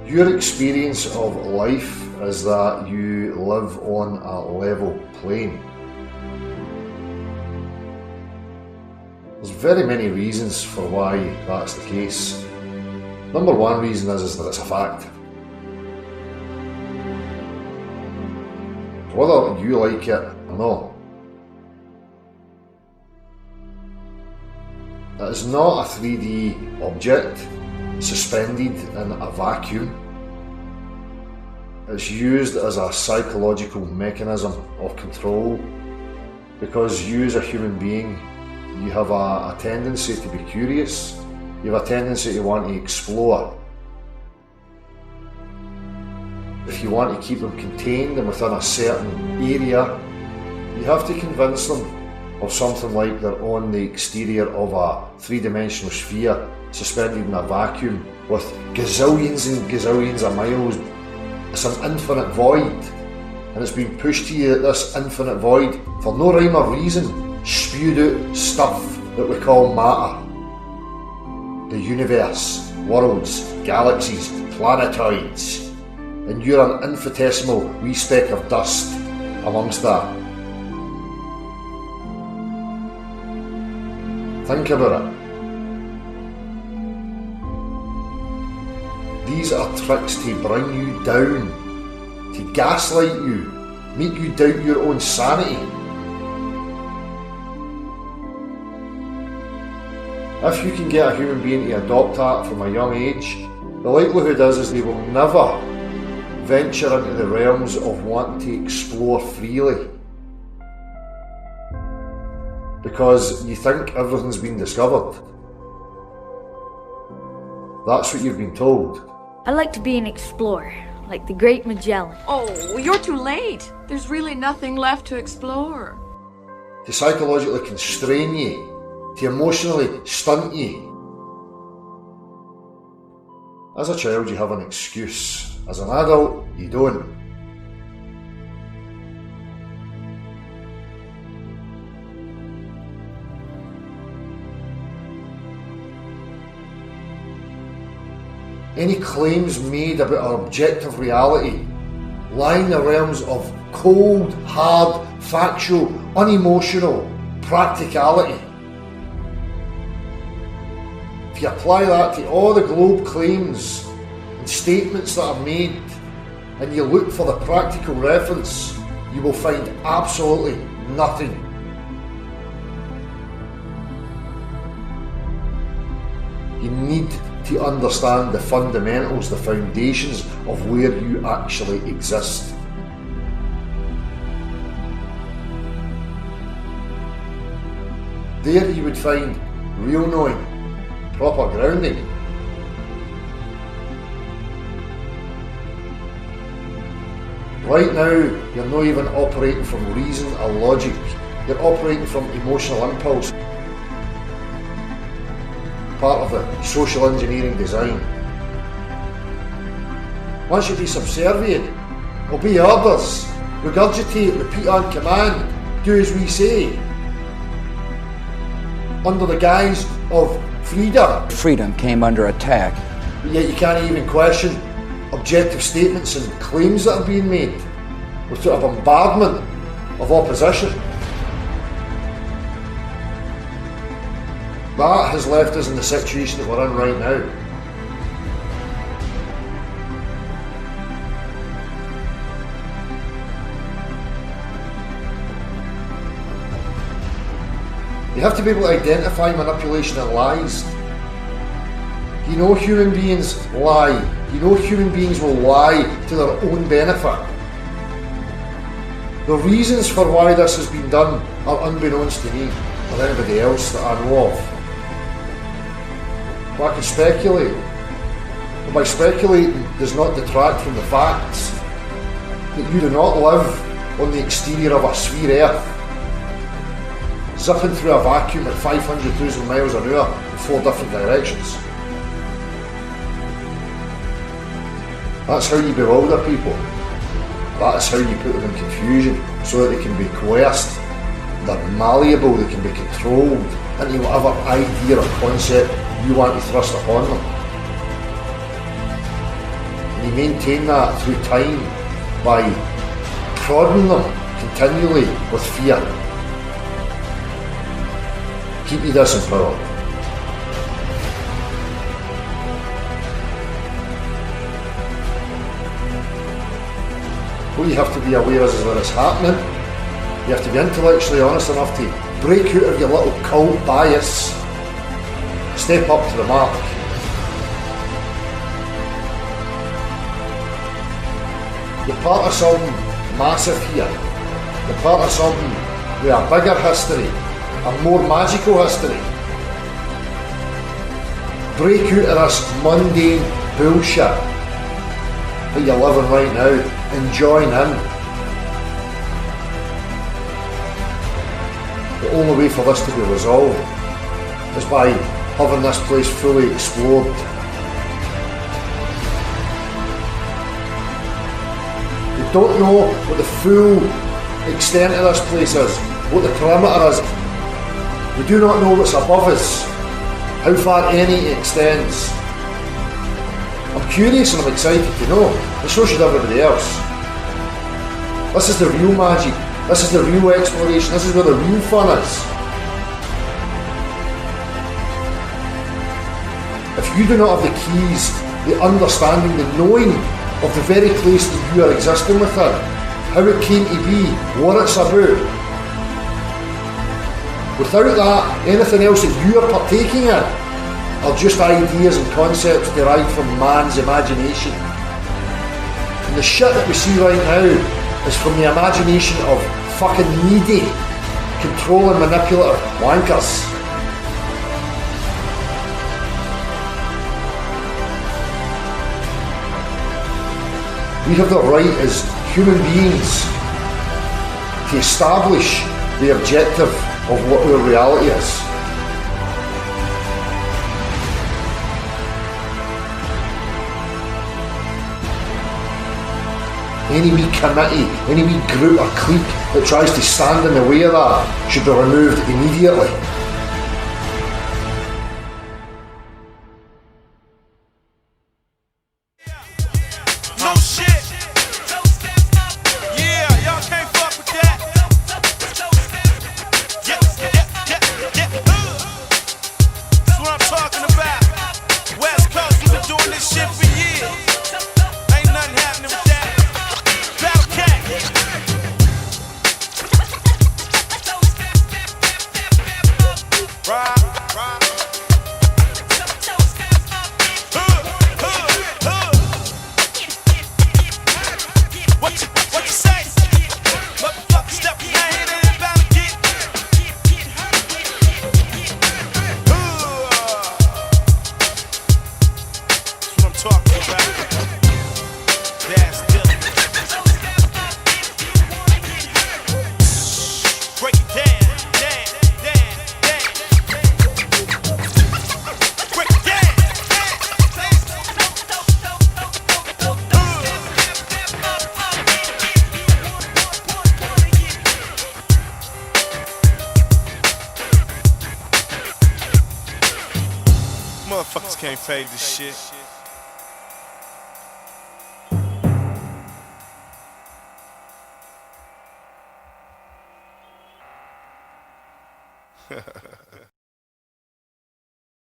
Your experience of life is that you live on a level plane. There's very many reasons for why that's the case. Number one reason is that it's a fact. Whether you like it or not, it is not a 3D object suspended in a vacuum. It's used as a psychological mechanism of control because you as a human being, you have a tendency to be curious, you have a tendency to want to explore. If you want to keep them contained and within a certain area, you have to convince them of something like they're on the exterior of a three-dimensional sphere suspended in a vacuum with gazillions and gazillions of miles. It's an infinite void, and it's been pushed to you at this infinite void for no rhyme or reason, spewed out stuff that we call matter. The universe, worlds, galaxies, planetoids, and you're an infinitesimal wee speck of dust amongst that. Think about it. These are tricks to bring you down, to gaslight you, make you doubt your own sanity. If you can get a human being to adopt that from a young age, the likelihood is they will never venture into the realms of wanting to explore freely. Because you think everything's been discovered. That's what you've been told. I like to be an explorer, like the great Magellan. Oh, you're too late. There's really nothing left to explore. To psychologically constrain you, to emotionally stunt you. As a child you have an excuse, as an adult you don't. Any claims made about our objective reality lie in the realms of cold, hard, factual, unemotional practicality. If you apply that to all the globe claims and statements that are made, and you look for the practical reference, you will find absolutely nothing. You need to understand the fundamentals, the foundations of where you actually exist. There you would find real knowing, proper grounding. Right now, you're not even operating from reason or logic, you're operating from emotional impulse. Part of the social engineering design. Once you be subservient, obey orders, regurgitate, repeat on command, do as we say, under the guise of freedom. Freedom came under attack. But yet you can't even question objective statements and claims that are being made without a bombardment of opposition. That has left us in the situation that we're in right now. You have to be able to identify manipulation and lies. You know human beings lie. You know human beings will lie to their own benefit. The reasons for why this has been done are unbeknownst to me or anybody else that I know of. But I can speculate. But by speculating does not detract from the facts that you do not live on the exterior of a sphere Earth, zipping through a vacuum at 500,000 miles an hour in 4 different directions. That's how you bewilder people. That is how you put them in confusion so that they can be coerced. They're malleable, they can be controlled into whatever idea or concept you want to thrust upon them. And you maintain that through time by prodding them continually with fear. Keep you disempowered. What you have to be aware is when it's happening, you have to be intellectually honest enough to break out of your little cult bias, step up to the mark. You're part of something massive here. You're part of something with a bigger history, a more magical history. Break out of this mundane bullshit that you're living right now and join in. The only way for this to be resolved is by having this place fully explored. We don't know what the full extent of this place is, what the perimeter is. We do not know what's above us, how far any extends. I'm curious and I'm excited to know, and so should everybody else. This is the real magic, this is the real exploration, this is where the real fun is. If you do not have the keys, the understanding, the knowing of the very place that you are existing within, how it came to be, what it's about, without that, anything else that you are partaking in are just ideas and concepts derived from man's imagination. And the shit that we see right now is from the imagination of fucking needy, controlling, manipulative wankers. We have the right as human beings to establish the objective of what our reality is. Any wee committee, any wee group or clique that tries to stand in the way of that should be removed immediately. No shit. Yeah, y'all can't fuck with that. Yeah. That's what I'm talking about. West Coast, we've been doing this shit for years. Ain't nothing happening with that. Battle Cat. Right. What you say? Motherfucker, step in my head and it's bound to get. That's what I'm talking about. That's Dylan. Break it down. Break it down. Motherfuckers can't fade this shit. Ha ha ha.